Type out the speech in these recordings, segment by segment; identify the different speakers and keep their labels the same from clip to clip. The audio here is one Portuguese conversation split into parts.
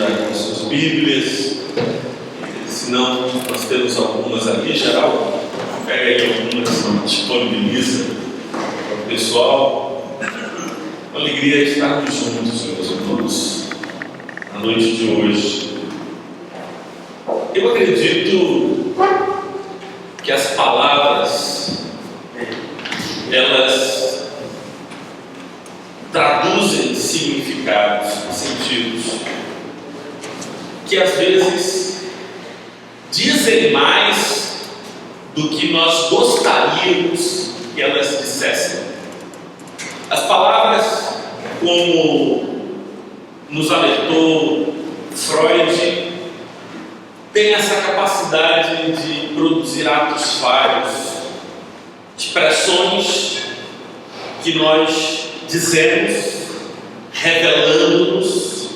Speaker 1: já com suas Bíblias. Se não, nós temos algumas ali. Geral, pega aí algumas, disponibiliza para o pessoal. Uma alegria estarmos juntos, meus irmãos, na noite de hoje. Eu acredito que as palavras, elas traduzem significados, sentidos, que às vezes dizem mais do que nós gostaríamos que elas dissessem. As palavras, como nos alertou Freud, têm essa capacidade de produzir atos falhos, expressões que nós dizemos, revelando-nos,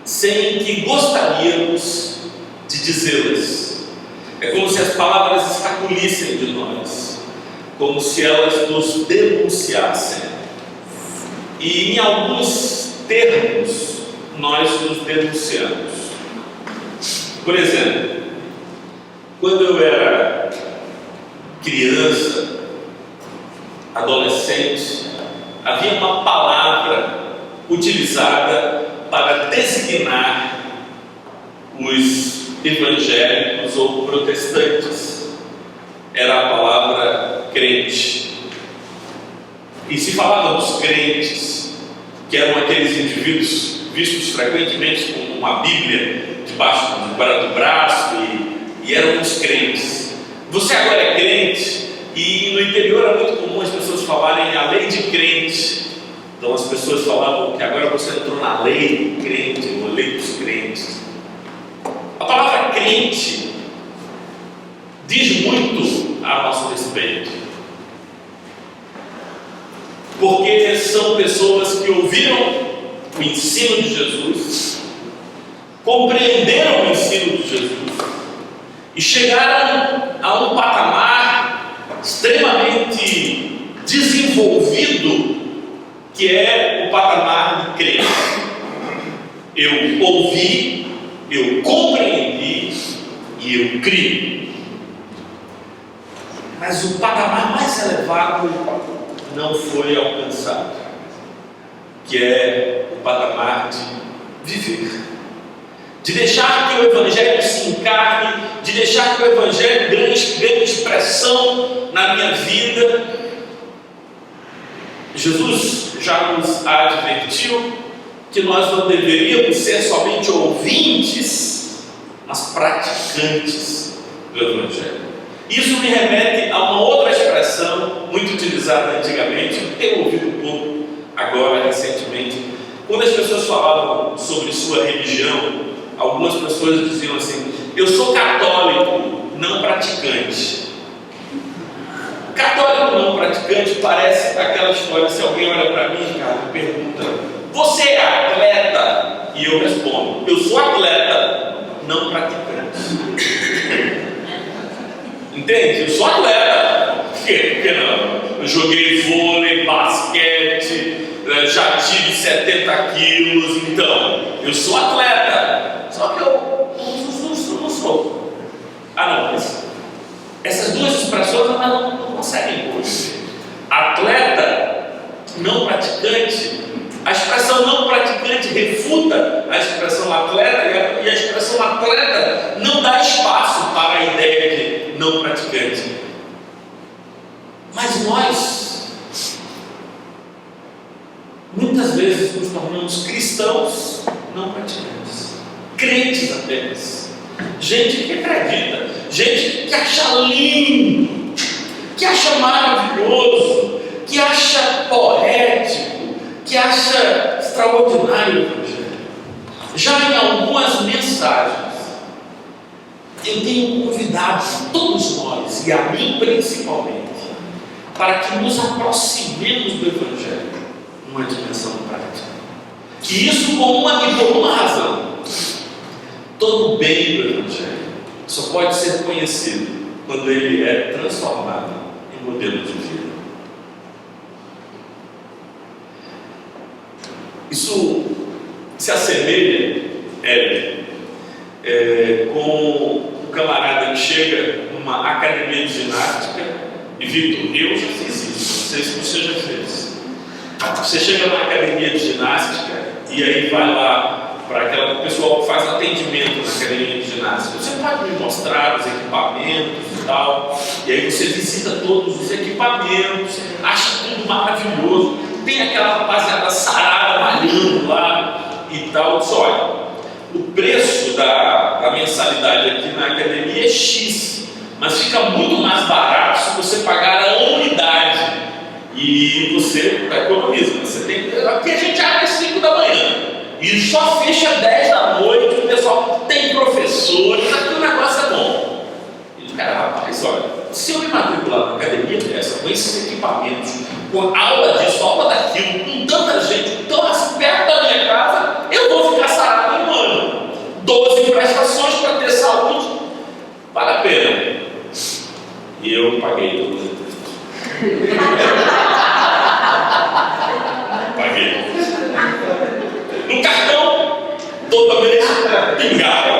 Speaker 1: sem que gostaríamos de dizê-las. É como se as palavras escapulissem de nós, como se elas nos denunciassem. E em alguns termos, nós nos denunciamos. Por exemplo, quando eu era criança, adolescente, havia uma palavra utilizada para designar os evangélicos ou protestantes. Era a palavra crente. E se falava dos crentes, que eram aqueles indivíduos vistos frequentemente com uma Bíblia debaixo do braço e eram os crentes. Você agora é crente, e no interior era muito comum as pessoas falarem a lei de crente. Então as pessoas falavam que agora você entrou na lei crente, ou lei dos crentes. A palavra crente diz muito a nosso respeito, porque são pessoas que ouviram o ensino de Jesus, compreenderam o ensino de Jesus e chegaram a um patamar extremamente desenvolvido, que é o patamar de crente. Eu ouvi, eu compreendi e eu criei. Mas o patamar mais elevado não foi alcançado, que é o patamar de viver, de deixar que o Evangelho se encarne, de deixar que o Evangelho ganhe expressão na minha vida. Jesus já nos advertiu que nós não deveríamos ser somente ouvintes, mas praticantes do Evangelho. Isso me remete a uma outra expressão muito utilizada antigamente, eu tenho ouvido um pouco agora, recentemente. Quando as pessoas falavam sobre sua religião, algumas pessoas diziam assim: eu sou católico, não praticante. Católico não praticante parece aquela história, se alguém olha para mim, cara, e pergunta: você é atleta? E eu respondo: eu sou atleta, não praticante. Entende? Eu sou atleta. Por quê não? Eu joguei vôlei, basquete, já tive 70 quilos, então eu sou atleta. Só que eu não sou. Não, mas essas duas expressões elas não conseguem conviver. Atleta não praticante, a expressão não praticante refuta a expressão atleta, e a expressão atleta não dá espaço para a ideia de não praticante. Mas nós muitas vezes nos tornamos cristãos não praticantes, crentes apenas, gente que acredita, gente que acha lindo, que acha maravilhoso, que acha poético, que acha extraordinário o Evangelho. Já em algumas mensagens eu tenho convidado todos nós, e a mim principalmente, para que nos aproximemos do Evangelho numa dimensão prática. E isso por uma razão: todo o bem do Evangelho só pode ser conhecido quando ele é transformado em modelo de vida. Isso se assemelha com um camarada que chega numa academia de ginástica e, Victor, eu já fiz isso, não sei se você já fez. Você chega numa academia de ginástica e aí vai lá para aquela pessoal que faz atendimento na academia de ginástica. Você pode me mostrar os equipamentos e tal, e aí você visita todos os equipamentos, acha tudo maravilhoso, tem aquela rapaziada sarada malhando lá e tal. Diz, olha, o preço da mensalidade aqui na academia é X, mas fica muito mais barato se você pagar a unidade e você economiza. Você tem, aqui a gente abre às 5 da manhã e só fecha 10 da noite, o pessoal tem professores, aqui o negócio é bom. E o cara, rapaz, olha, se eu me matricular na academia dessa, com esses equipamentos, com aula disso, aula daquilo, com tanta gente, tão assim perto da minha casa, eu vou ficar sarado em um ano. 12 prestações para ter saúde, vale a pena. E eu paguei 12. Paguei. No cartão, toda vez pingava.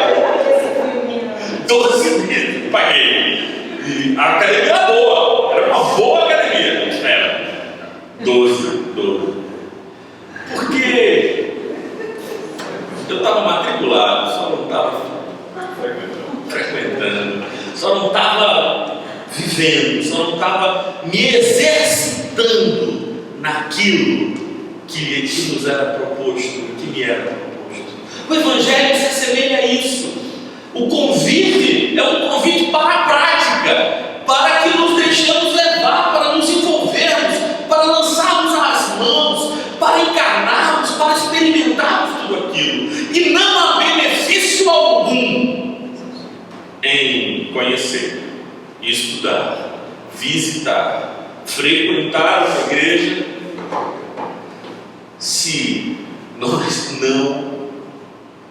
Speaker 1: 12 meses, paguei. E a academia era boa, era uma boa academia. Era 12. Porque eu estava matriculado, só não estava frequentando, só não estava vivendo, só não estava me exercitando naquilo que nos era proposto, que me era proposto. O Evangelho se assemelha a isso. O convite é um convite para a prática, para que nos deixemos levar, para nos envolvermos, para lançarmos as mãos, para encarnarmos, para experimentarmos tudo aquilo. E não há benefício algum em conhecer, estudar, visitar, frequentar uma igreja, se nós não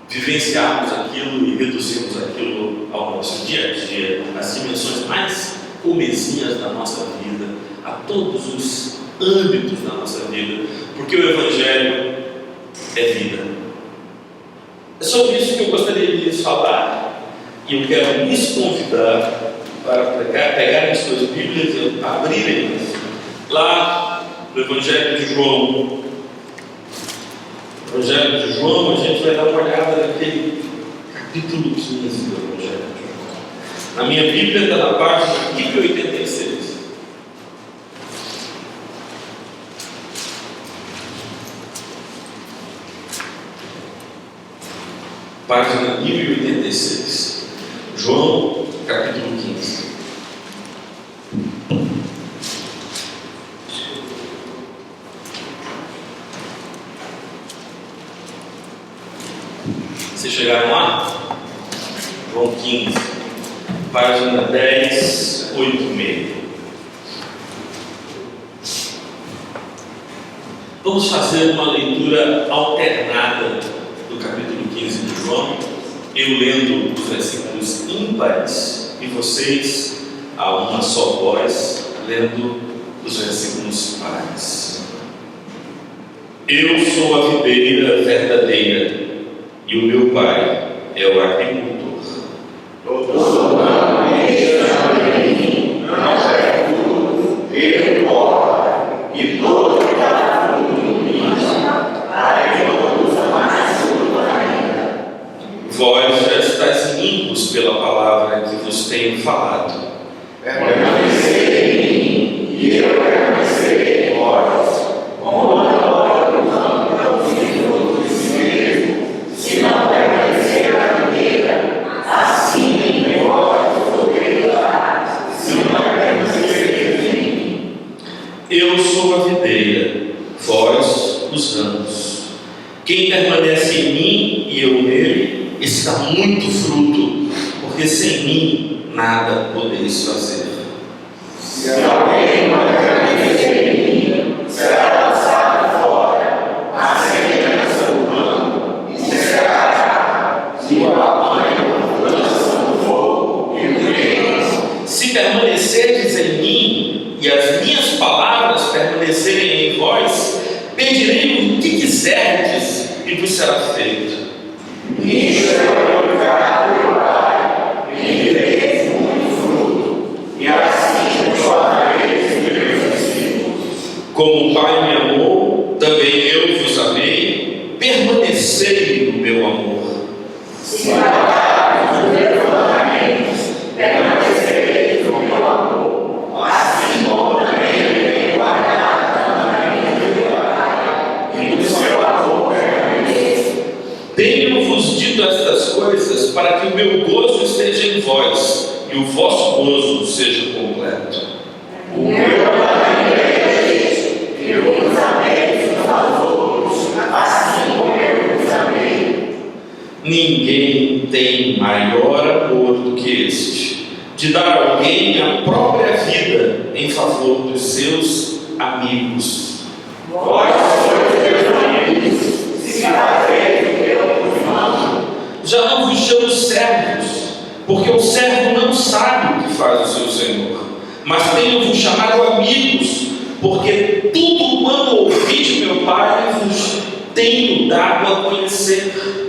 Speaker 1: vivenciarmos aquilo e reduzirmos aquilo ao nosso dia a dia, às dimensões mais comezinhas da nossa vida, a todos os âmbitos da nossa vida, porque o Evangelho é vida. É sobre isso que eu gostaria de lhes falar, e eu quero lhes convidar para pegarem as suas Bíblias e abrirem lá no Evangelho de João. Evangelho de João, a gente vai dar uma olhada naquele capítulo 15 do Evangelho de João. Na minha Bíblia está na página 1086. Página 1086. João, capítulo 15. Vocês chegaram lá? João 15, página 1086. Vamos fazer uma leitura alternada do capítulo 15 de João, eu lendo os versículos ímpares e vocês, a uma só voz, lendo os versículos pares. Eu sou a videira verdadeira e o meu pai é o agricultor. Todo ramo em mim não é fruto, ele corta, e todo que dá fruto em mim, para que eu produza mais fruto ainda. Vós já estáis limpos pela palavra que vos tenho falado. Permanecei em mim, e eu permanecerei em vós. Como agora o ramo produz fruto de si mesmo, se não permanecer na videira, assim nem vós produzirás, se não permanecer em mim. Eu sou a videira, vós os ramos. Quem permanece em mim e eu nele, esse dá muito fruto, porque sem mim nada podeis fazer. Se alguém não permanecer em mim, será lançado fora, a semelhança do ramo, e secará, e o apanham, lançam no fogo e no queimam. Se permanecerdes em mim, e as minhas palavras permanecerem em vós, pedirei o que quiserdes, e vos será feito.
Speaker 2: Nisto é glorificado pelo Pai, em que deis muito fruto, e assim vos tornareis meus discípulos.
Speaker 1: Como o Pai me amou, também eu vos amei, permanecei no meu amor.
Speaker 2: Se guardardes os meus mandamentos, permanecereis no meu amor, assim como também eu tenho guardado os mandamentos do meu Pai, e do seu amor permanece.
Speaker 1: Tenho-vos dito estas coisas para que o meu gozo esteja em vós e o vosso gozo seja completo.
Speaker 2: O meu mandamento é este, que vos ameis uns aos outros, assim como eu vos amei.
Speaker 1: Ninguém tem maior amor do que este, de dar a alguém a própria vida em favor dos seus amigos.
Speaker 2: Vós sois meus amigos, se fazeis o que eu vos mando.
Speaker 1: Já não vos chamo servos, porque o servo não sabe o que faz o seu senhor, mas tenho-vos chamado amigos, porque tudo quanto ouvi de meu Pai vos tenho dado a conhecer.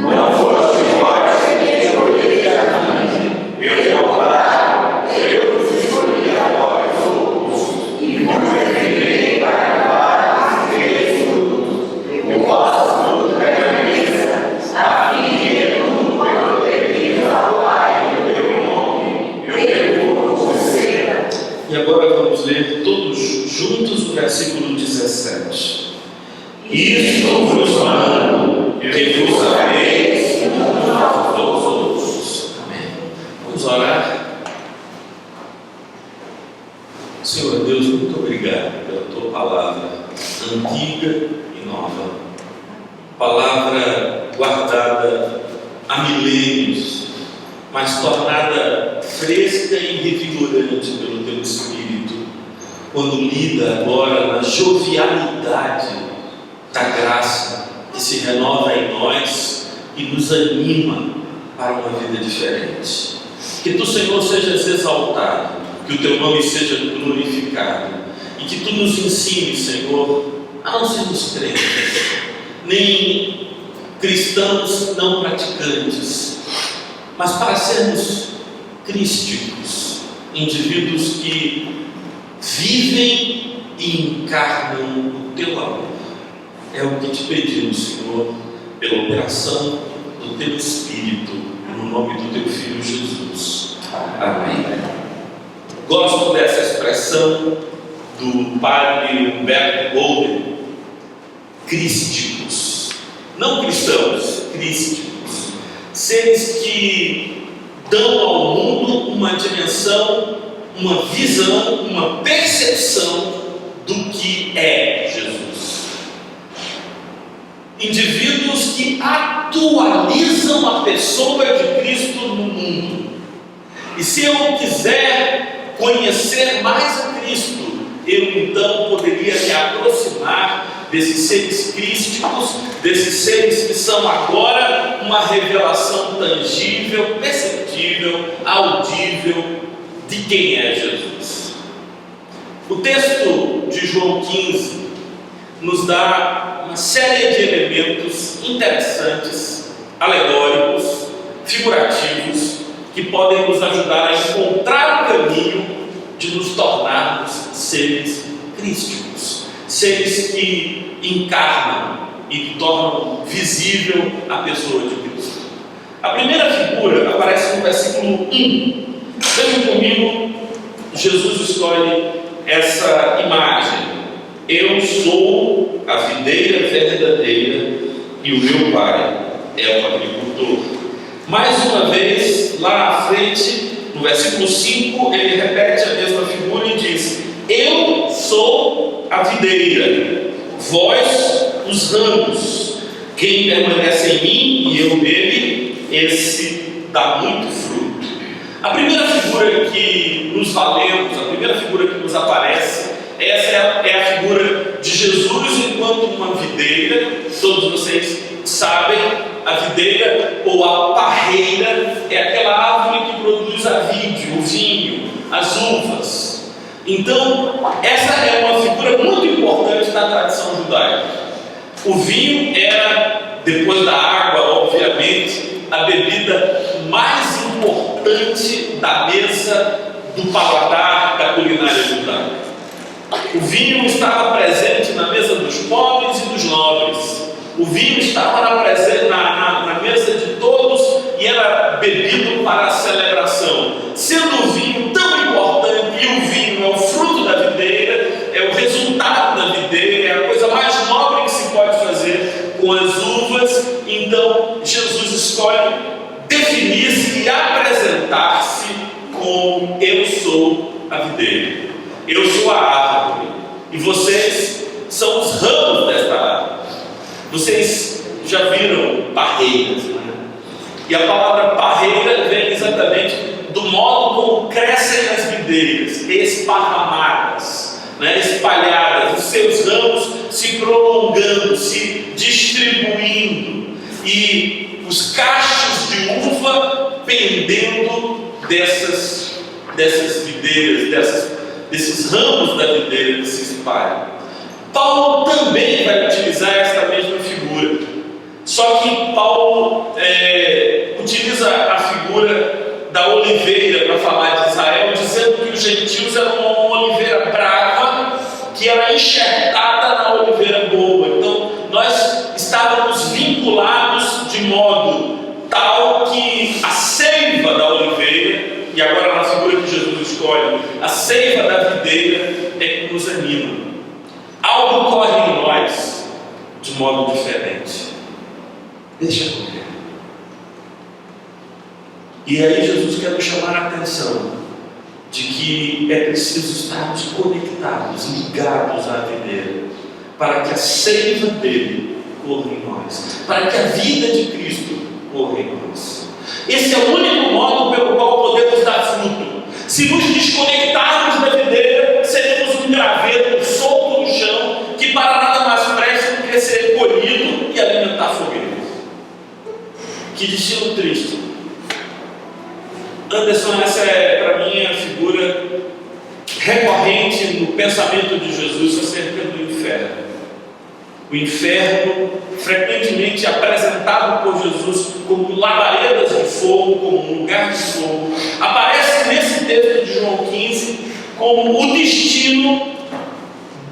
Speaker 2: Não foste vós que me escolheste a mim, pelo contrário, eu vos escolhi a vós outros, e vos defini para que deis fruto, e o vosso fruto permaneça, a fim de que tudo quanto pedis ao Pai no meu nome, eu vos conceda.
Speaker 1: E agora vamos ler todos juntos o versículo 17. Isto vos mando, que vos ameis uns aos outros. Amém. Vamos orar. Senhor Deus, muito obrigado pela tua palavra antiga e nova, palavra guardada há milênios, mas tornada fresca e revigorante pelo teu Espírito, quando lida agora na jovialidade da graça que se renova em nós e nos anima para uma vida diferente. Que tu, Senhor, sejas exaltado, que o teu nome seja glorificado e que tu nos ensines, Senhor, a não sermos crentes, nem cristãos não praticantes, mas para sermos crísticos, indivíduos que vivem e encarnam o teu amor. É o que te pedimos, Senhor, pela operação do teu Espírito, no nome do teu Filho Jesus. Amém. Gosto dessa expressão do padre Humberto Golden: crísticos, não cristãos, crísticos, seres que dão ao mundo uma dimensão, uma visão, uma percepção do que é Jesus. Indivíduos que atualizam a pessoa de Cristo no mundo. E se eu quiser conhecer mais a Cristo, eu então poderia me aproximar desses seres crísticos, desses seres que são agora uma revelação tangível, perceptível, audível de quem é Jesus. O texto de João 15 nos dá uma série de elementos interessantes, alegóricos, figurativos, que podem nos ajudar a encontrar o caminho de nos tornarmos seres crísticos, seres que encarnam e que tornam visível a pessoa de Cristo. A primeira figura aparece no versículo 1. Vejam comigo, Jesus escolhe essa imagem. Eu sou a videira verdadeira e o meu pai é o agricultor. Mais uma vez, lá à frente, no versículo 5, ele repete a mesma figura e diz: eu sou a videira, vós os ramos. Quem permanece em mim e eu nele, esse dá muito fruto. A primeira figura que nos valemos, a primeira figura que nos aparece, essa é a figura de Jesus enquanto uma videira. Todos vocês sabem, a videira ou a parreira é aquela árvore que produz a vide, o vinho, as uvas. Então, essa é uma figura muito importante da tradição judaica. O vinho era, depois da água, obviamente, da mesa do paladar da culinária judaica. O vinho estava presente na mesa dos pobres e dos nobres. O vinho estava na mesa de todos e era bebido para a celebração. Sendo o vinho tão importante, e o vinho é o fruto da videira, é o resultado da videira, é a coisa mais nobre que se pode fazer com as uvas, então Jesus escolhe definir-se e apresentar-se como: eu sou a videira, eu sou a árvore, e vocês são os ramos desta árvore. Vocês já viram parreiras, né? E a palavra parreira vem exatamente do modo como crescem as videiras, esparramadas, né? Espalhadas, os seus ramos se prolongando, se distribuindo, e os cachos de uva pendendo dessas videiras, desses ramos da videira que se espalham. Paulo também vai utilizar esta mesma figura, só que Paulo utiliza a figura da oliveira para falar de Israel, dizendo que os gentios eram uma oliveira brava que era enxertada na oliveira boa. Então nós estávamos vinculados de modo tal que a seiva da oliveira, e agora na figura que Jesus escolhe, a seiva da videira é que nos anima. Algo corre em nós de modo diferente. Deixa correr. E aí Jesus quer nos chamar a atenção de que é preciso estarmos conectados, ligados à videira, para que a seiva dele corra em nós, para que a vida de Cristo corra em nós. Esse é o único modo pelo qual podemos dar fruto. Se nos desconectarmos da videira, seremos um graveto solto no chão, que para nada mais presta do que ser colhido e alimentar fogueiras. Que destino triste. Anderson, essa é para mim a figura recorrente no pensamento de Jesus acerca do inferno. O inferno, frequentemente apresentado por Jesus como labaredas de fogo, como um lugar de fogo, aparece nesse texto de João 15 como o destino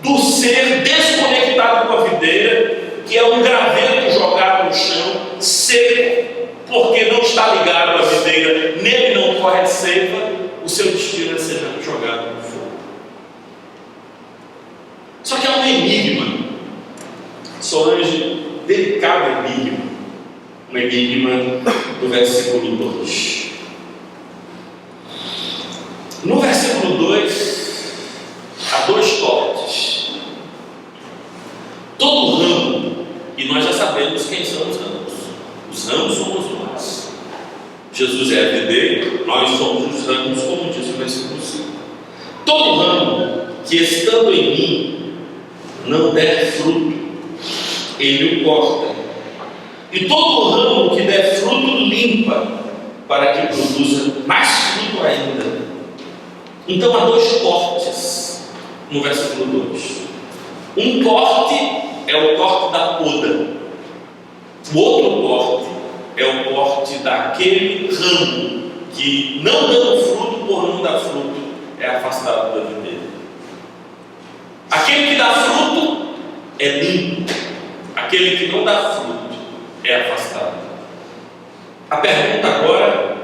Speaker 1: do ser desconectado com a videira, que é um graveto jogado no chão, seco, porque não está ligado à videira, nele não corre a seiva. O seu destino é ser jogado no fogo. Só que há um enigma, Solange, delicado enigma, um enigma do versículo 2. No versículo 2, há dois cortes. Todo ramo, e nós já sabemos quem são os ramos. Os ramos somos nós. Jesus é a videira, nós somos os ramos, como diz o versículo 5. Todo ramo que estando em mim não der fruto, ele o corta. E todo ramo que der fruto, limpa, para que produza mais fruto ainda. Então há dois cortes no versículo 2. Um corte é o corte da poda. O outro corte é o corte daquele ramo que, não dando fruto por não dar fruto, é afastado da videira. Aquele que dá fruto é limpo. Aquele que não dá fruto é afastado. A pergunta agora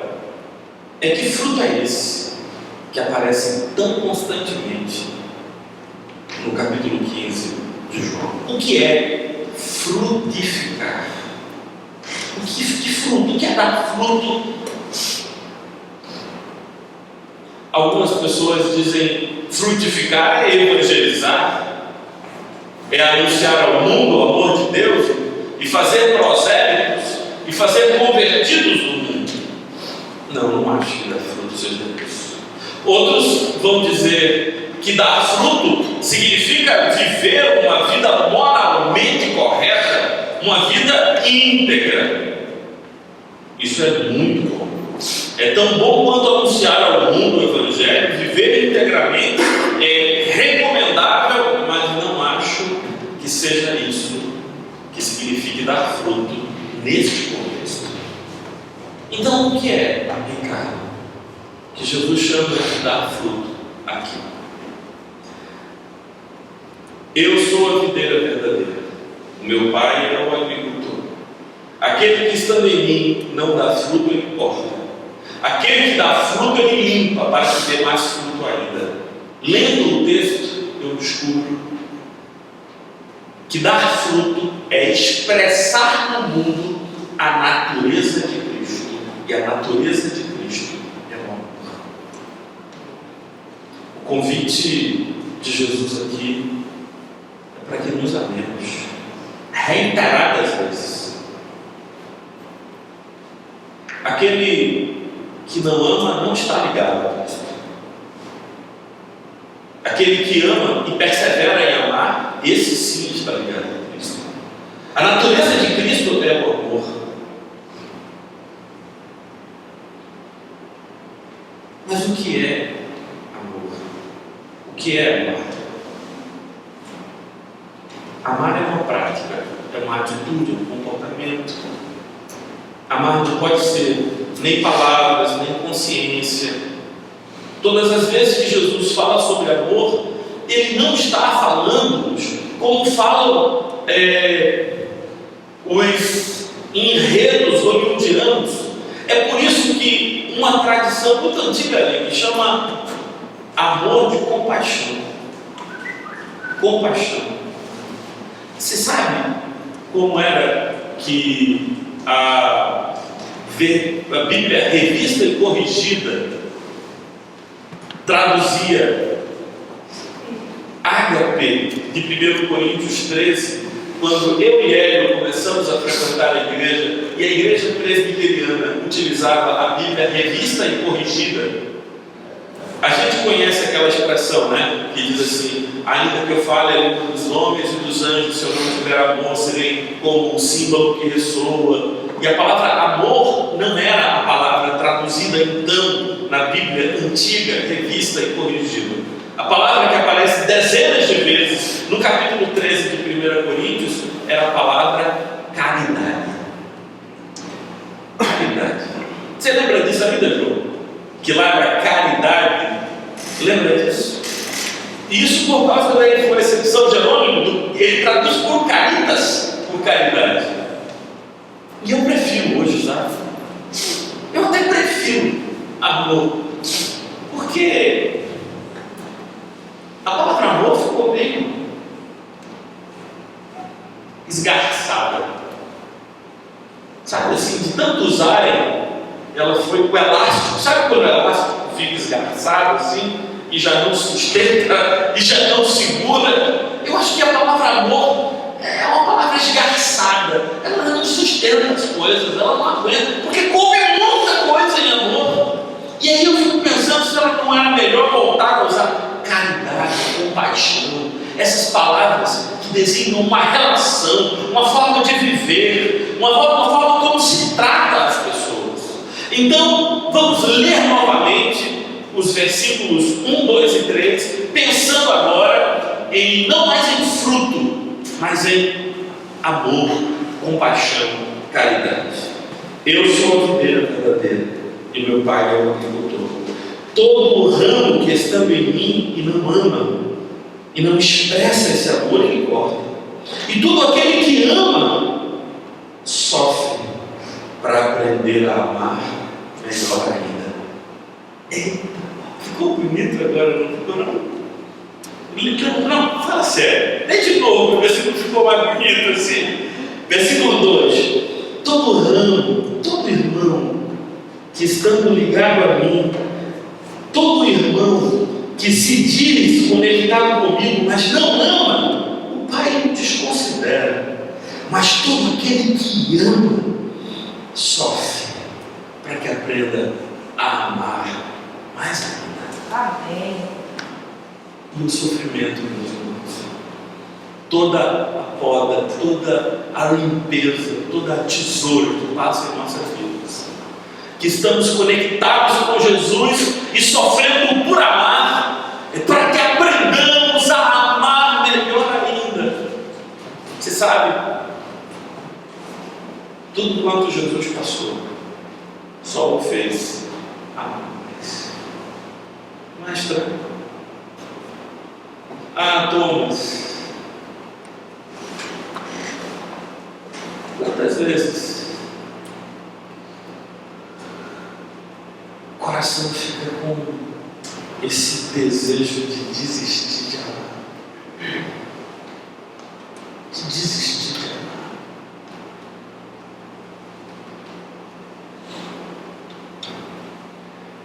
Speaker 1: é: que fruto é esse que aparece tão constantemente no capítulo 15 de João? O que é frutificar? Que fruto? O que é dar fruto? Algumas pessoas dizem: frutificar é evangelizar, é anunciar ao mundo o amor de Deus e fazer prosélitos e fazer convertidos no mundo. Não acho que dar fruto seja isso. Outros vão dizer que dar fruto significa viver uma vida moralmente correta, uma vida íntegra. Isso é muito bom. É tão bom quanto anunciar ao mundo o Evangelho. Viver integramente é recomendável, mas não acho que seja isso que signifique dar fruto neste contexto. Então, o que é, Ricardo? que Jesus chama de dar fruto aqui. Eu sou a videira verdadeira, o meu pai é o agricultor. Aquele que estando em mim não dá fruto, ele corta. Aquele que dá fruto, ele limpa para que dê mais fruto ainda. Lendo o texto, eu descubro que dar fruto é expressar no mundo a natureza de Cristo. E a natureza de Cristo é o amor. O convite de Jesus aqui é para que nos amemos reiteradas vezes. Aquele que não ama não está ligado a Cristo. Aquele que ama e persevera em amar, esse sim está ligado a Cristo. A natureza de Cristo é o amor. Mas o que é amor? O que é amar? Amar é uma prática, é uma atitude, um comportamento. Amar não pode ser nem palavras, nem consciência. Todas as vezes que Jesus fala sobre amor, ele não está falando-nos como falam os enredos hollywoodianos. É por isso que uma tradição muito antiga ali chama amor de compaixão. Compaixão. Você sabe como era que a Bíblia revista e corrigida traduzia ágape de 1 Coríntios 13, quando eu e Hélio começamos a frequentar a igreja, e a igreja presbiteriana utilizava a Bíblia revista e corrigida. A gente conhece aquela expressão, né? Que diz assim: ainda que eu fale a língua dos homens e dos anjos, se eu não tiver amor, serei como um símbolo que ressoa. E a palavra amor não era a palavra traduzida então na Bíblia antiga, revista e corrigida. A palavra que aparece dezenas de vezes no capítulo 13 de 1 Coríntios era a palavra caridade. Caridade. Você lembra disso ainda, João? Que lá era caridade. Lembra disso? E isso por causa da influência de São Jerônimo, ele traduz por caritas, por caridade. E eu prefiro hoje, sabe? Eu até prefiro amor, porque a palavra amor ficou meio esgarçada, sabe assim, de tanto usarem, ela foi o elástico. Sabe quando o elástico fica esgarçado assim e já não sustenta e já não segura? Eu acho que a palavra amor é uma palavra esgarçada, ela não sustenta as coisas, ela não aguenta, porque come muita coisa em amor. E aí eu fico pensando se ela não era melhor voltar a usar caridade, compaixão, essas palavras que desenham uma relação, uma forma de viver, uma forma como se trata as pessoas. Então vamos ler novamente os versículos 1, 2 e 3, pensando agora em não mais em fruto, mas em amor, compaixão, caridade. Eu sou a videira verdadeira e meu pai é o agricultor. Todo ramo que estando em mim e não ama, e não expressa esse amor, ele corta. E todo aquele que ama, sofre para aprender a amar melhor ainda. Eita, ficou bonito agora, não ficou não? Não, fala sério. Lê de novo, o versículo ficou mais bonito assim. Versículo 2: todo ramo, todo irmão que estando ligado a mim, todo irmão que se diz conectado comigo, mas não ama, o Pai o desconsidera. Mas todo aquele que ama, sofre para que aprenda a amar mais ainda.
Speaker 3: Amém.
Speaker 1: E o sofrimento, meus irmãos, toda a poda, toda a limpeza, toda a tesoura que passa em nossas vidas, que estamos conectados com Jesus e sofrendo por amar, é para que aprendamos a amar melhor ainda. Você sabe, tudo quanto Jesus passou, só o fez amar mais. mais tranquilo. Ah, Thomas, quantas vezes o coração fica com esse desejo de desistir de amar? De desistir de amar.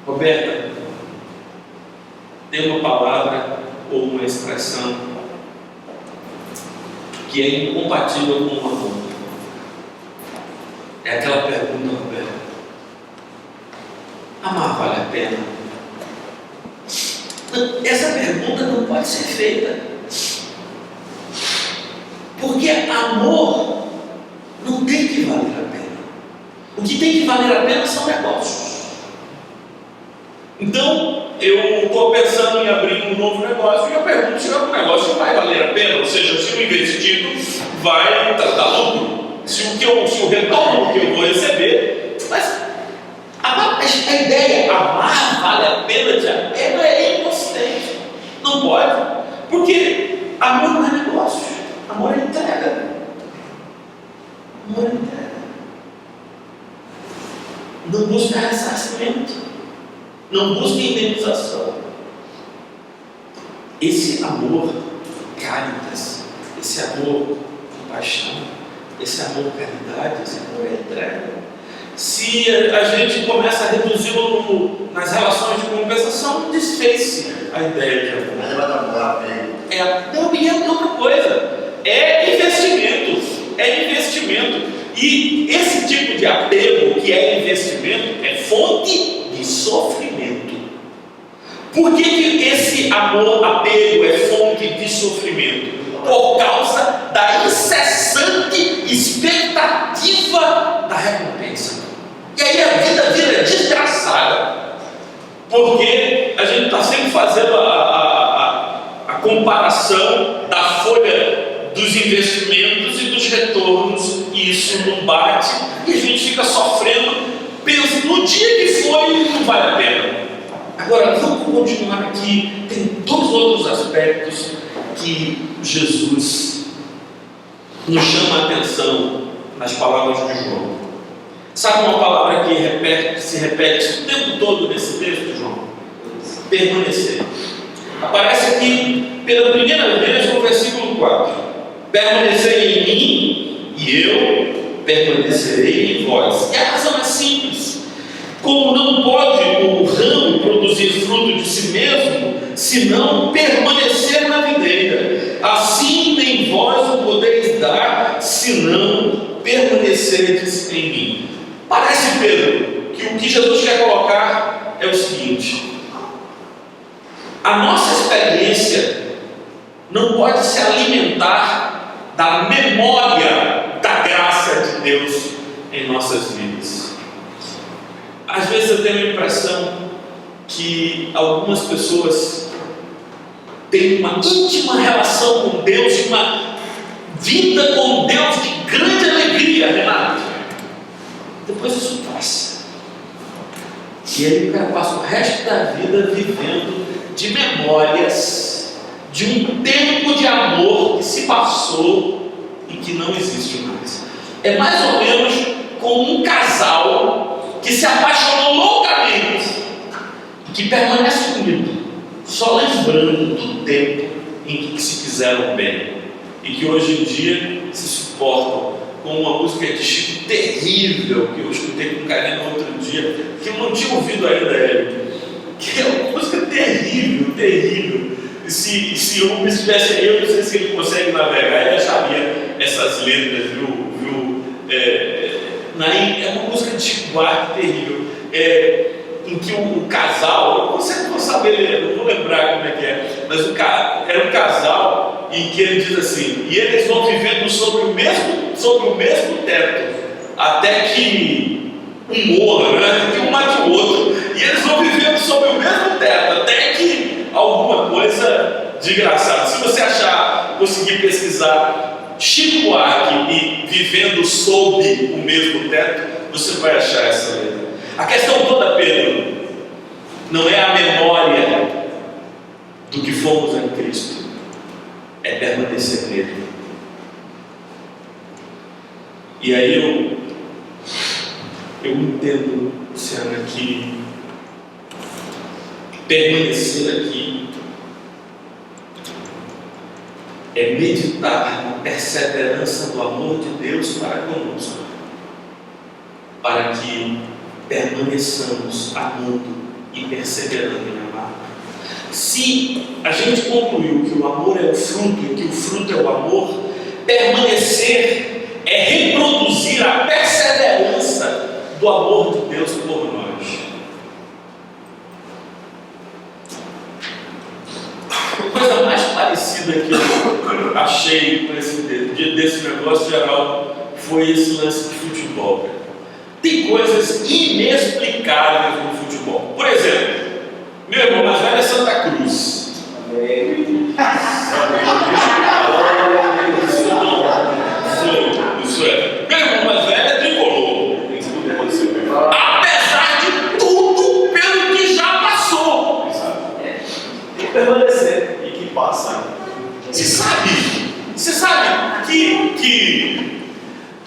Speaker 1: Roberta, tem uma palavra ou uma expressão que é incompatível com o amor. É aquela pergunta, Roberta: amar vale a pena? Essa pergunta não pode ser feita, porque amor não tem que valer a pena. O que tem que valer a pena são negócios. Então, eu estou pensando em abrir um novo negócio e eu pergunto se o negócio vai valer a pena, ou seja, se o investido vai dar lucro, se o retorno que eu vou receber. Mas a ideia, amar vale a pena de a pena, é inconsistente. Não pode, porque amor não é negócio, amor é entrega. Amor é entrega. Não busca ressarcimento, não busca indenização. Esse amor caritas, esse amor compaixão, esse amor caridade, esse amor é entrega. Se a gente começa a reduzi-lo nas relações de compensação, desfez-se a ideia de amor. E é outra coisa, é investimento. E esse tipo de apego que é investimento é fonte de sofrimento. Por que esse apego é fonte de sofrimento? Por causa da incessante expectativa da recompensa. E aí a vida vira desgraçada, porque a gente está sempre fazendo a comparação da folha dos investimentos e dos retornos, e isso não bate, e a gente fica sofrendo, pensa, no dia que foi, não vale a pena. Agora, vamos continuar aqui, tem dois outros aspectos que Jesus nos chama a atenção nas palavras de João. Sabe uma palavra que se repete o tempo todo nesse texto, João? Permanecer. Aparece aqui pela primeira vez no versículo 4. Permanecer em mim e eu permanecerei em vós. E a razão é simples. Como não pode o ramo produzir fruto de si mesmo, senão permanecer na videira, assim nem vós o podeis dar, senão permanecerdes em mim. Parece, Pedro, que o que Jesus quer colocar é o seguinte: a nossa experiência não pode se alimentar da memória da graça de Deus em nossas vidas. Às vezes eu tenho a impressão que algumas pessoas têm uma íntima relação com Deus, uma vida com Deus de grande alegria, Renato. Depois isso passa. E aí o cara passa o resto da vida vivendo de memórias de um tempo de amor que se passou e que não existe mais. É mais ou menos como um casal que se apaixonou loucamente e que permanece unido, só lembrando do tempo em que se fizeram bem e que hoje em dia se suportam, com uma música de Chico terrível que eu escutei com carinho no outro dia, que eu não tinha ouvido ainda ele, que é uma música terrível. Se o homem estivesse aí, eu não sei se ele consegue navegar, ele acharia essas letras, viu? É uma música de Chico Buarque terrível, em que o casal, eu vou saber, não vou lembrar como é que é, mas era um casal em que ele diz assim: e eles vão vivendo sobre o mesmo teto, até que um morra, né? Até que um mate o outro, e eles vão vivendo sobre o mesmo teto, até que alguma coisa de engraçado. Se você conseguir pesquisar Chico Buarque e vivendo sob o mesmo teto, você vai achar essa letra. A questão toda, Pedro, não é a memória fomos em Cristo é permanecer nele. E aí eu entendo, Luciana, que permanecer aqui é meditar na perseverança do amor de Deus para conosco, para que permaneçamos amando e perseverando em amar. Se a gente concluiu que o amor é o fruto e que o fruto é o amor, permanecer é reproduzir a perseverança do amor de Deus por nós. A coisa mais parecida que eu achei com desse negócio geral foi esse lance de futebol. Cara. Tem coisas inexplicáveis no futebol. Por exemplo, meu irmão mais velho é Santa Cruz. Isso é. Meu irmão mais velho é tricolor. Apesar de tudo pelo que já passou.
Speaker 2: Tem que permanecer e que passa.
Speaker 1: Você sabe que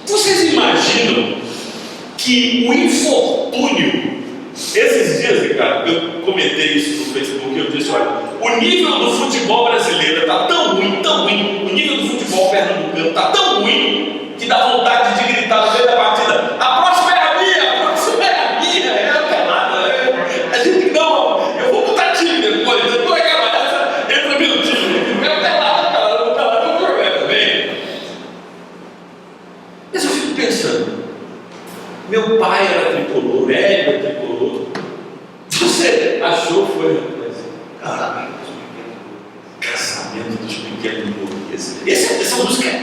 Speaker 1: vocês imaginam que o infortúnio, esses dias, Ricardo, eu comentei isso no Facebook, eu disse, olha, o nível do futebol brasileiro está tão ruim, o nível do futebol pernambucano está tão ruim, que dá vontade de gritar no meio da partida, a próxima é a minha, é a pelada, a gente não, eu vou botar time depois acabar essa, entra meu time, é pelada, não problema também. Mas eu fico pensando, meu pai era tricolor, Hélio era tricolor. Você achou foi Casamento dos Pequenos Burgueses. Essa música é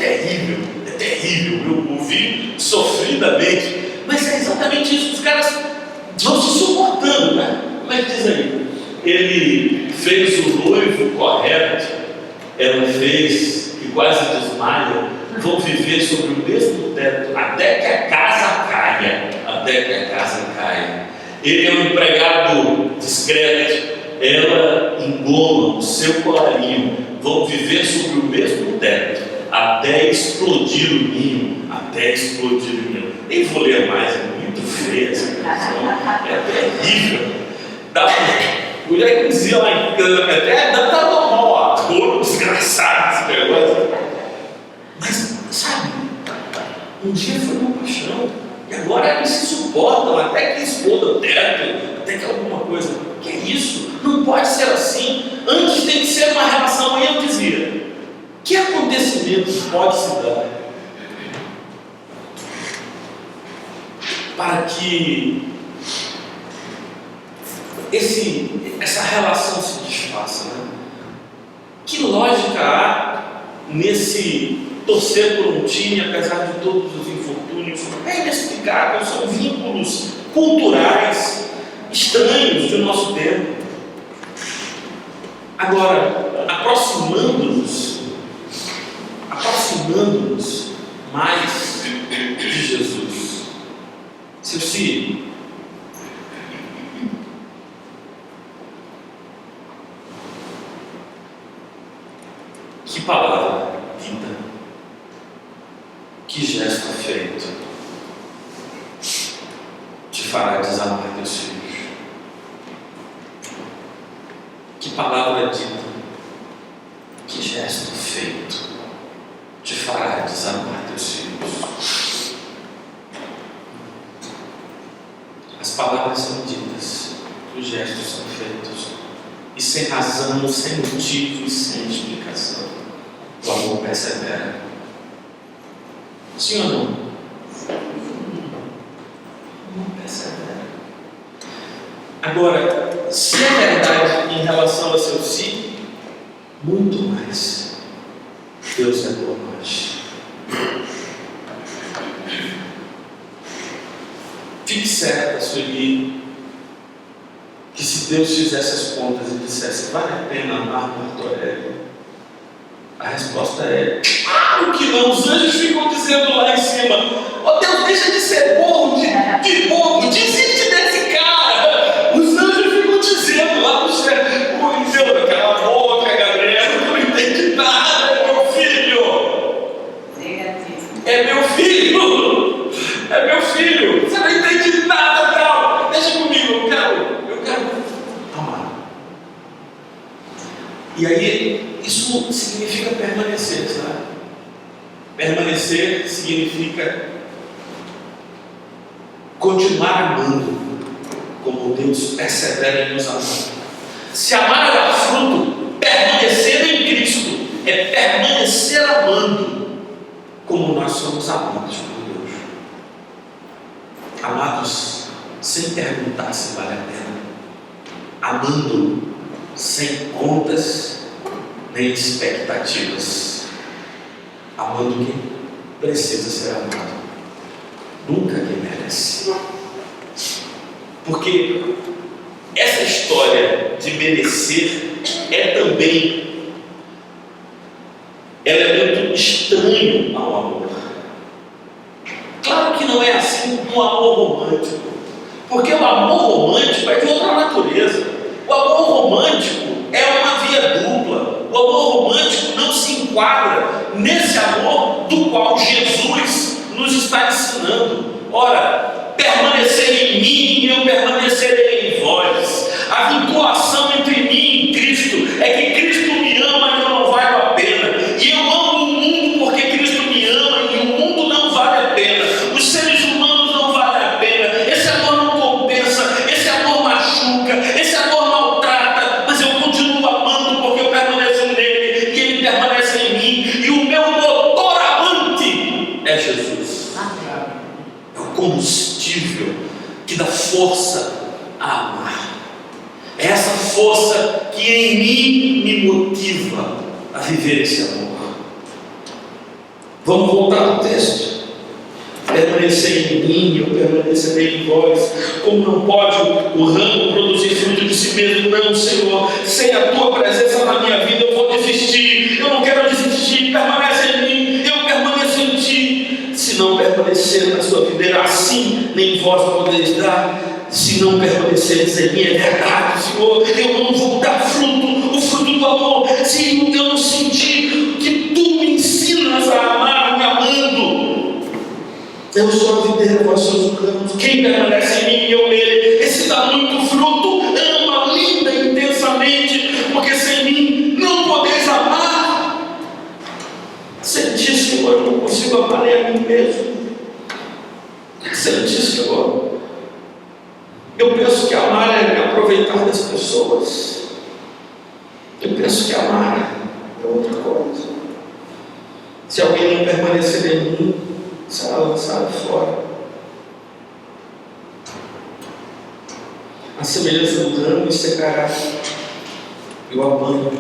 Speaker 1: terrível, eu ouvi sofridamente, mas é exatamente isso, os caras vão se suportando, né? Como é que diz aí? Ele fez o noivo correto, ela fez e quase desmaia, vão viver sobre o mesmo teto até que a casa caia. Ele é um empregado discreto, ela engoma o seu colarinho, vão viver sobre o mesmo teto até explodir o ninho. Nem vou ler mais, é muito feia essa canção, é terrível. Mulher que dizia lá em cama, até dá normal, touro desgraçado esse negócio. Mas, sabe, um dia foi uma paixão, e agora eles se suportam, até que exploda o teto, até que alguma coisa. Que é isso? Não pode ser assim. Antes tem que ser uma relação. Aí eu dizia, que acontecimentos pode se dar para que essa relação se desfaça, né? Que lógica há nesse torcer por um time, apesar de todos os infortúnios? É inexplicável, são vínculos culturais estranhos do nosso tempo. Agora, aproximando-nos mais de Jesus. Seu Ciro, que palavra dita, que gesto feito te fará desamar teus filhos. Que palavra dita, que gesto feito te fará desamar teus filhos. As palavras são ditas, os gestos são feitos, e sem razão, sem motivo e sem explicação, o amor persevera. Sim ou não? O amor persevera. Agora, se é verdade em relação a seu si, muito mais. Deus é por nós. Fique certa, Sueli, que se Deus fizesse as contas e dissesse, vale a pena amar Marco Aurélio? A resposta é, claro que não. Os anjos ficam dizendo lá em cima, oh Deus, deixa de ser bobo, de bobo, desiste desse cara. Os anjos ficam dizendo lá no céu, oh Deus, aquela boca, filho, você não entende nada, não. Deixa comigo, eu quero amar. E aí, isso significa permanecer, sabe? Permanecer significa continuar amando, como Deus persevera em nos amar. Se amar é dar fruto, permanecer em Cristo é permanecer amando, como nós somos amados por Deus. Amados sem perguntar se vale a pena, amando sem contas nem expectativas, amando quem precisa ser amado, nunca quem merece. Porque essa história de merecer é também elemento estranho ao amor. Claro que não é assim um amor romântico, porque o amor romântico é de outra natureza. O amor romântico é uma via dupla. O amor romântico não se enquadra nesse amor do qual Jesus nos está ensinando. Ora, permanecer em mim e eu permanecerei em vós. A vinculação entre mim e Cristo é que Cristo me ama e eu não valho a pena. E eu amo o mundo porque Cristo me ama e o mundo não vale a pena. Os seres humanos não valem a pena. Esse amor não compensa, esse amor machuca, esse amor maltrata, mas eu continuo amando porque eu permaneço nele e ele permanece em mim. E o meu motor amante é Jesus. É o combustível que dá força a amar. É essa força que em mim me motiva a viver esse amor. Vamos voltar ao texto. Permanecer em mim, eu permanecerei em vós. Como não pode o ramo produzir fruto de si mesmo? Não, Senhor, sem a tua presença na minha vida eu vou desistir. Eu não quero desistir. Permanece em mim, eu permaneço em ti. Se não permanecer na sua videira, assim nem vós podeis dar. Se não permaneceres em mim, é verdade, Senhor, eu não vou dar fruto, o fruto do amor, se eu não sentir que tu me ensinas a amar, me amando. Eu sou a videira, vós sois o ramo. Quem permanece em mim e eu nele, esse dá muito fruto, ama, linda, intensamente, porque sem mim não podeis amar. Sem ti, Senhor, eu não consigo amar nem a mim mesmo. Sem ti, Senhor, eu penso que amar é me aproveitar das pessoas. Eu penso que amar é outra coisa. Se alguém não permanecer em mim, será lançado fora. A semelhança do ramo secará, e o apanho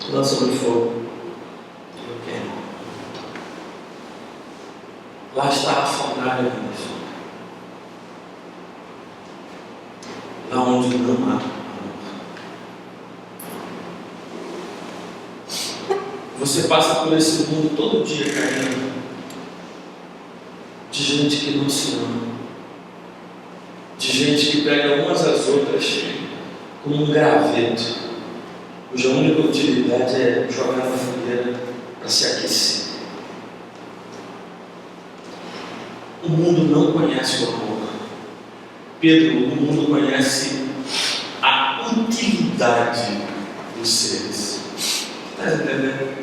Speaker 1: lança no fogo. Eu quero. Lá está a fornalha, mesmo. Lá onde não há amor. Você passa por esse mundo todo dia caindo de gente que não se ama, de gente que pega umas às outras como um graveto, cuja única utilidade é jogar na fogueira para se aquecer. O mundo não conhece o amor. Pedro, o mundo conhece a utilidade dos seres. Está entendendo?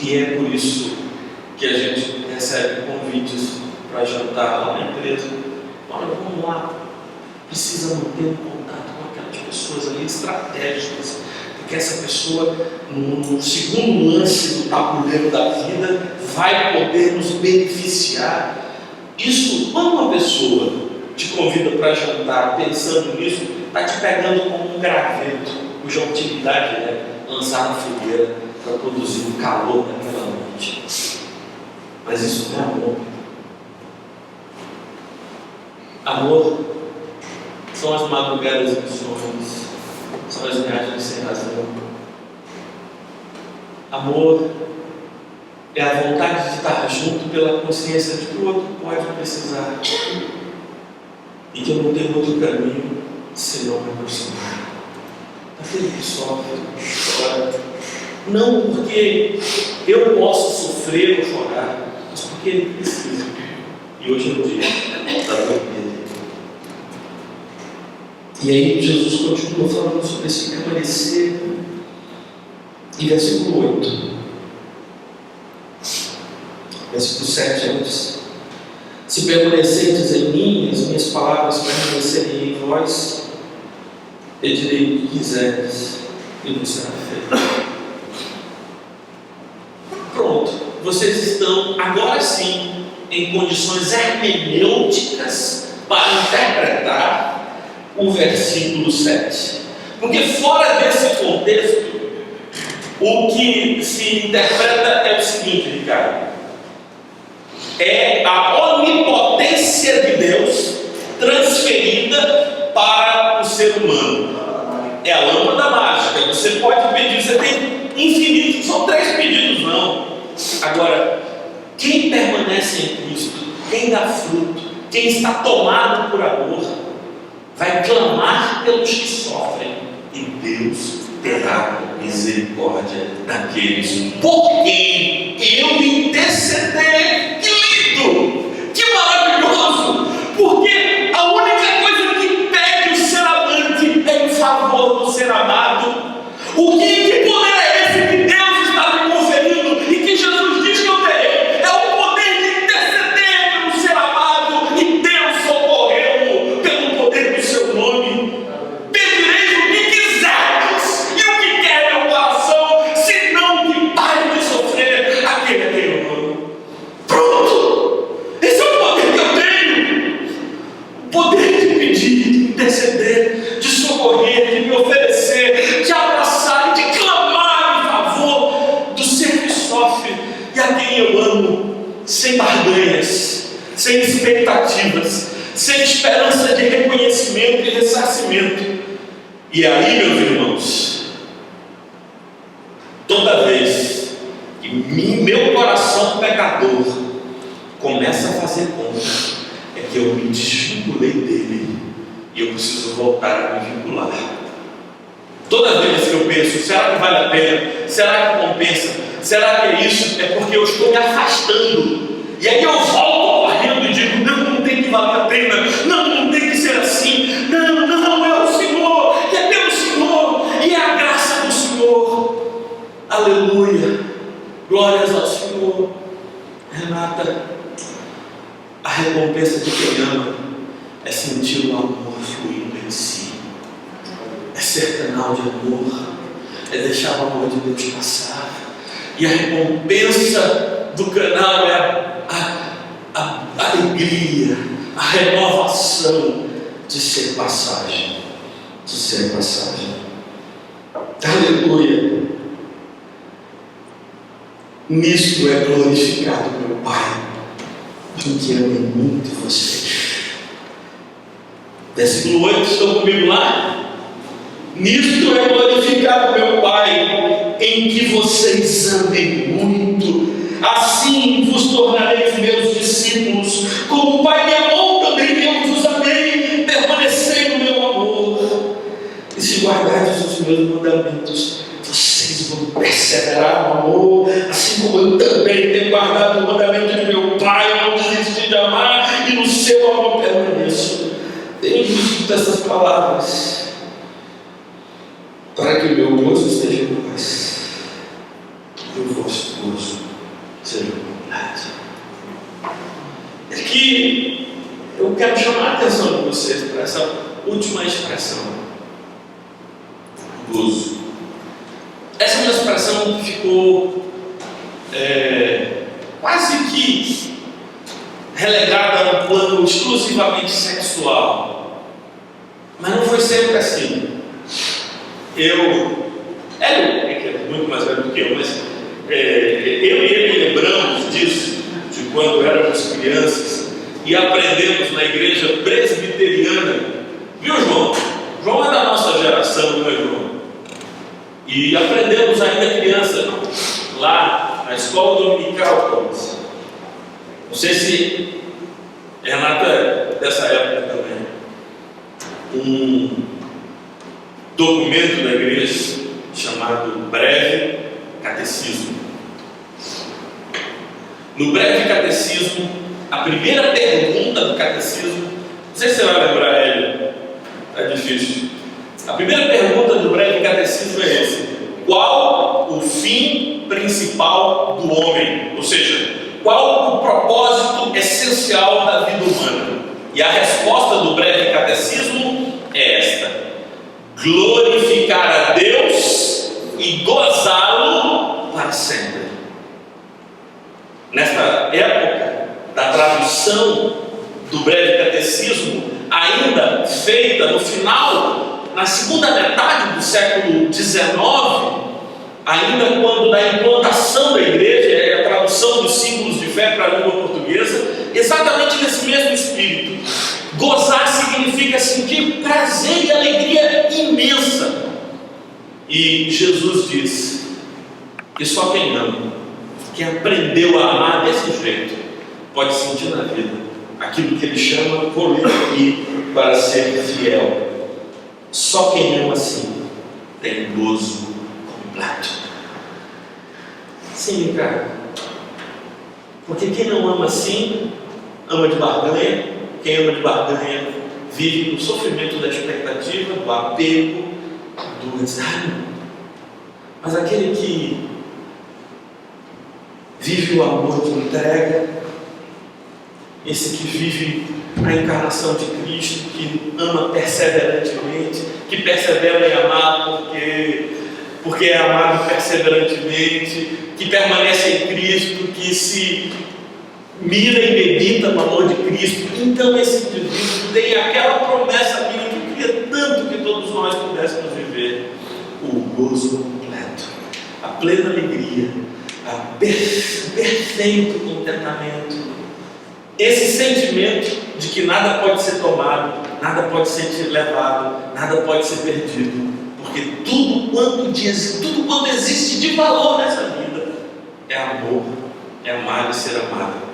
Speaker 1: E é por isso que a gente recebe convites para jantar lá na empresa. Olha, vamos lá. Precisa manter um contato com aquelas pessoas ali estratégicas, porque essa pessoa, no segundo lance do tabuleiro da vida, vai poder nos beneficiar. Isso, quando uma pessoa te convida para jantar pensando nisso, está te pegando como um graveto, cuja utilidade é lançar na fogueira para produzir o calor daquela noite. Mas isso não é amor. Amor são as madrugadas insônias, são as viagens sem razão. Amor é a vontade de estar junto pela consciência de que o outro pode precisar e que eu não tenho outro caminho senão me aproximar. Aquele que sofre, chora, não porque eu posso sofrer ou chorar, porque ele precisa. E hoje é o dia da dormida. E aí Jesus continua falando sobre esse permanecer. E versículo 8. Versículo 7 antes. Se permanecerdes em mim, as minhas palavras permanecerem em vós, pedirei o que quiseres e não será feito. Pronto, vocês estão agora sim em condições hermenêuticas para interpretar o versículo 7. Porque fora desse contexto, o que se interpreta é o seguinte, Ricardo: é a onipotência de Deus transferida para o ser humano. É a lâmpada mágica. Você pode pedir, você tem infinitos, são 3 pedidos, não. Agora, quem permanece em Cristo, quem dá fruto, quem está tomado por amor, vai clamar pelos que sofrem, e Deus terá misericórdia daqueles por quem eu interceder. Que lindo! Que maravilhoso! Porque a única coisa que impede o ser amante é em favor do ser amado. Que poder é esse que Deus está me conferindo e que Jesus diz que eu terei? É o poder de interceder pelo ser amado, e Deus socorreu-o pelo poder do seu nome. Pedireis o que quiserdes e o que quer meu coração, senão que pare de sofrer aquele a quem eu amo. Pronto! Esse é o poder que eu tenho. O poder de pedir, de interceder, de socorrer, de me oferecer, de abraçar e de clamar em favor do ser que sofre e a quem eu amo, sem barganhas, sem expectativas, sem esperança de reconhecimento e ressarcimento. E aí, meus irmãos, toda vez que meu coração pecador começa a fazer conta, é que eu me desvinculei dele e eu preciso voltar a me vincular. Toda vez que eu penso, será que vale a pena? Será que compensa? Será que é isso? É porque eu estou me afastando. E aí eu volto correndo e digo: não tem que valer a pena. Não tem que ser assim. Não, é o Senhor. E é pelo Senhor. E é a graça do Senhor. Aleluia. Glórias ao Senhor. Renata, a recompensa de quem ama é sentir o amor fluindo em si. É ser canal de amor, é deixar o amor de Deus passar. E a recompensa do canal é a alegria, a renovação de ser passagem. Aleluia. Nisto é glorificado meu Pai, em que amei muito vocês. Versículo 8, estão comigo lá? Nisto é glorificado meu Pai, em que vocês amem muito. Assim vos tornareis meus discípulos. Como o Pai me amou, também eu vos amei. Permanecei no meu amor. E se guardardes os meus mandamentos, vocês vão perseverar no amor. Assim como eu também tenho guardado o mandamento de meu Pai, eu não desisti de amar, e no seu amor permaneço. Tenho dito essas palavras para que o meu gozo esteja em vós e o vosso gozo seja completo. Aqui eu quero chamar a atenção de vocês para essa última expressão: gozo. Essa é uma expressão que ficou quase que relegada a um plano exclusivamente sexual, mas não foi sempre assim. Hélio é muito mais velho do que eu, mas eu e ele lembramos disso, de quando éramos crianças e aprendemos na igreja presbiteriana. Viu, João? João é da nossa geração, não é, João? E aprendemos ainda criança, lá na escola dominical. Não sei se Renata é dessa época também. Um documento da igreja chamado Breve Catecismo. No breve catecismo, a primeira pergunta do catecismo, não sei se você vai lembrar ele, é difícil. A primeira pergunta do breve catecismo é essa: qual o fim principal do homem? Ou seja, qual o propósito essencial da vida humana? E a resposta do breve catecismo é esta: glorificar a Deus e gozá-lo para sempre. Nesta época da tradução do breve catecismo, ainda feita no final, na segunda metade do século XIX, ainda quando da implantação da igreja, é a tradução dos símbolos de fé para a língua portuguesa, exatamente nesse mesmo espírito. Gozar significa sentir prazer e alegria imensa. E Jesus diz que só quem ama, quem aprendeu a amar desse jeito, pode sentir na vida aquilo que ele chama aqui para ser fiel. Só quem ama assim tem gozo completo. Sim, cara. Porque quem não ama assim, ama de barganha. Quem ama de barganha vive no sofrimento da expectativa, do apego, do desânimo. Mas aquele que vive o amor de entrega, esse que vive a encarnação de Cristo, que ama perseverantemente, que persevera em amar porque é amado perseverantemente, que permanece em Cristo, que se mira e medita no amor de Cristo, então esse indivíduo tem aquela promessa minha que queria tanto que todos nós pudéssemos viver: o gozo completo, a plena alegria, o perfeito contentamento, esse sentimento de que nada pode ser tomado, nada pode ser levado, nada pode ser perdido, porque tudo quanto existe de valor nessa vida é amor, é amar e ser amado.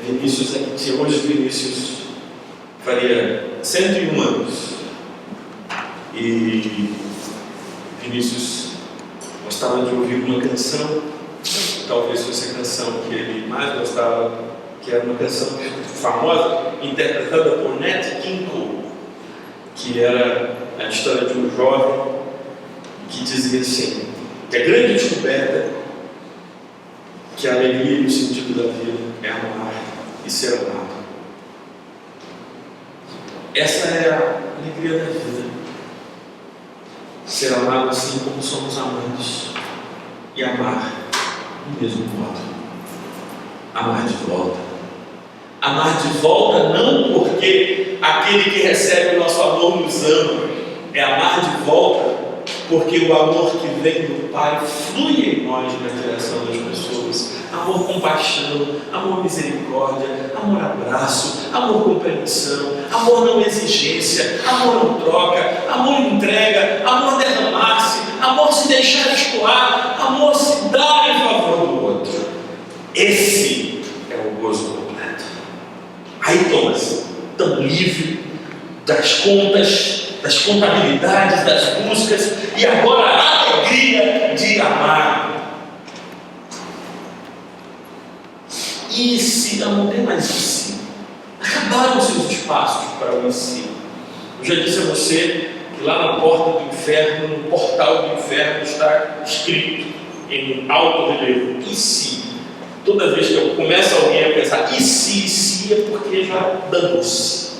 Speaker 1: Vinícius aqui, hoje Vinícius faria 101 anos, e Vinícius gostava de ouvir uma canção, talvez fosse a canção que ele mais gostava, que era uma canção famosa, interpretada por Nat King Cole, que era a história de um jovem que dizia assim, que a grande descoberta, que a alegria e o sentido da vida é amar e ser amado. Essa é a alegria da vida, ser amado assim como somos amados, e amar do mesmo modo, amar de volta. Amar de volta não porque aquele que recebe o nosso amor nos ama, é amar de volta porque o amor que vem do Pai flui em nós na direção das pessoas. Amor compaixão, amor misericórdia, amor abraço, amor compreensão, amor não exigência, amor não troca, amor entrega, amor derramar-se, amor se deixar escoar, amor se dar em favor do outro. Esse é o gozo completo. Aí Thomas, tão livre das contas, das contabilidades, das buscas, e agora a alegria de amar. E se, não tem mais e se? Acabaram os seus espaços para o e se. Eu já disse a você que lá na porta do inferno, no portal do inferno, está escrito em alto relevo: e se? Toda vez que eu começo alguém a pensar e se, é porque já danou-se.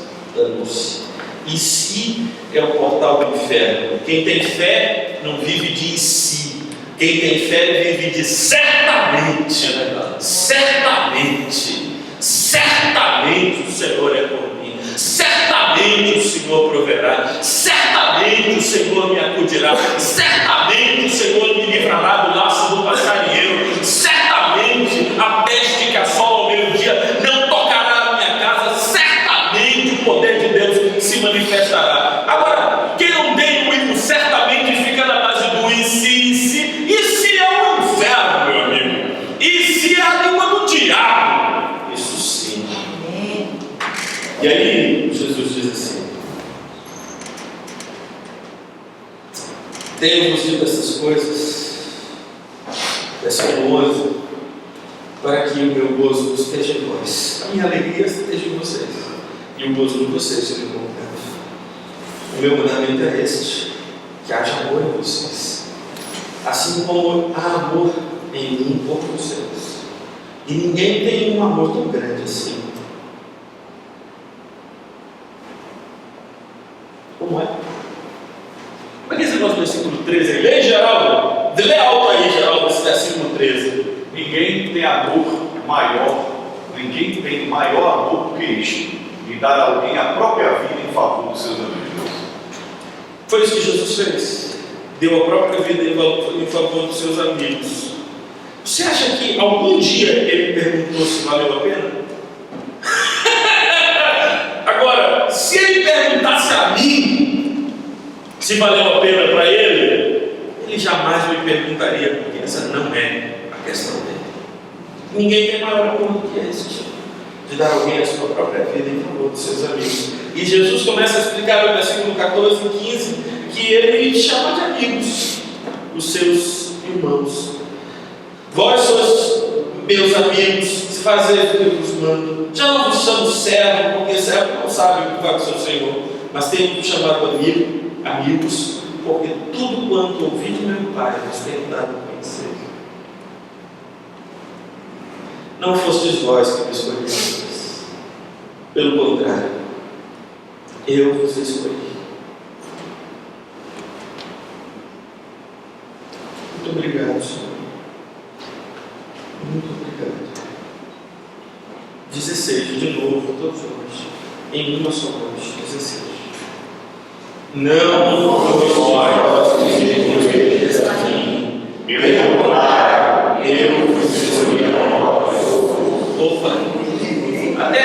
Speaker 1: E se é o portal do inferno. Quem tem fé não vive de si. Quem tem fé vive de certamente. Certamente o Senhor é por mim. Certamente o Senhor proverá. Certamente o Senhor me acudirá. Certamente o Senhor me livrará do laço do passarinheiro. Certamente a peste que assola ao meio-dia não tocará na minha casa. Certamente o poder de Deus se manifestará. Agora, quem não tem o hino certamente fica na base do e se é o inferno, meu amigo. E se é a língua do diabo. Isso sim. E aí Jesus diz assim: tenho-vos dito essas coisas, versículo 11, para que o meu gozo esteja em vós, a minha alegria esteja em vocês, e o gozo de vocês seja completo. O meu mandamento é este: que haja amor em vocês, assim como há amor em mim por vocês. E ninguém tem um amor tão grande assim. Como é? Como é que esse negócio do versículo 13 aí? Lê, Geraldo. Lê alto aí, Geraldo, esse versículo 13.
Speaker 2: Ninguém tem maior amor do que isto, de dar a alguém a própria vida em favor dos seus amigos.
Speaker 1: Foi isso que Jesus fez. Deu a própria vida em favor dos seus amigos. Você acha que algum dia ele perguntou se valeu a pena? Agora, se ele perguntasse a mim se valeu a pena para ele, ele jamais me perguntaria, porque essa não é a questão dele. Ninguém tem maior amor do que este, de dar a alguém a sua própria vida em favor dos seus amigos. E Jesus começa a explicar no versículo 14 e 15 que ele chama de amigos os seus irmãos. Vós sois meus amigos, se fazeis o que eu vos mando. Já não vos chamo servo, porque servo não sabe o que vai com o seu Senhor, mas tenho chamado amigos, porque tudo quanto ouvi de meu Pai vos tenho dado a conhecer. Não fostes vós que me escolhestes, pelo contrário, eu vos escolhi. Muito obrigado, Senhor. Muito obrigado. 16, de novo, todos nós, em uma só voz. 16. Não fostes vós que me escolhestes a mim, pelo contrário, eu vos escolhi a vós. Opa! Até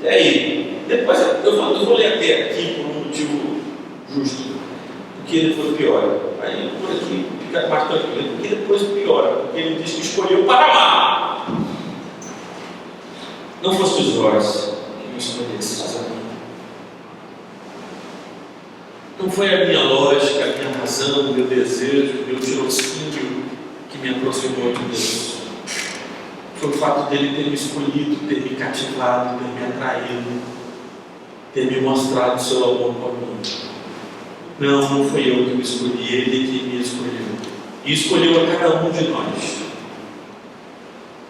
Speaker 1: aí. Depois eu vou ler até aqui por um motivo justo, porque depois piora. Aí por aqui fica mais tranquilo, porque depois piora, porque ele diz que escolheu para amar. Não fostes vós que me escolhestes a mim. Não foi a minha lógica, a minha razão, o meu desejo, o meu tirocínio que me aproximou de Deus. Foi o fato dele ter me escolhido, ter me cativado, ter me atraído, ter me mostrado o seu amor por mim. Não foi eu que me escolhi, ele que me escolheu. E escolheu a cada um de nós.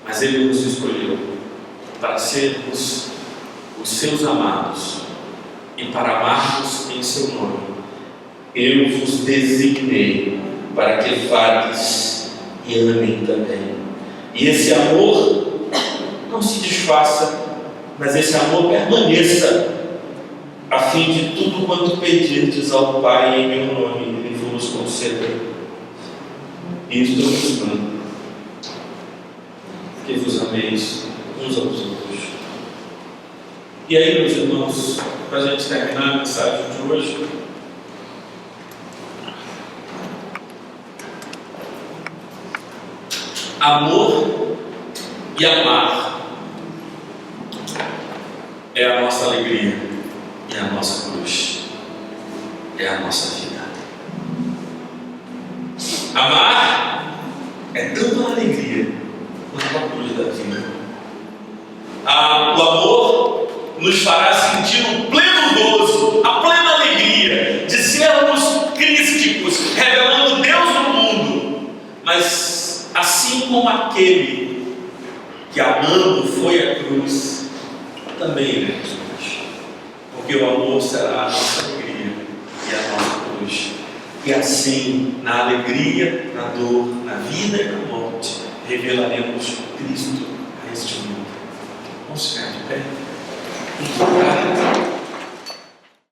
Speaker 1: Mas ele nos escolheu para sermos os seus amados e para amarmos em seu nome. Eu vos designei para que vades e amem também. E esse amor não se desfaça, mas esse amor permaneça, a fim de tudo quanto pedirdes ao Pai em meu nome, Ele vos conceda. Isto eu vos mando, que vos ameis uns aos outros. E aí, meus irmãos, para a gente terminar a mensagem de hoje, amor e amar é a nossa alegria, é a nossa cruz, é a nossa vida. Amar é tanto a alegria quanto a cruz da vida. O amor nos fará sentir um pleno gozo, a plena alegria de sermos crísticos, revelando Deus no mundo, mas assim como aquele que amando foi à cruz, também iremos nós, porque o amor será a nossa alegria e a nossa cruz. E assim, na alegria, na dor, na vida e na morte, revelaremos Cristo a este mundo. Vamos ficar de pé.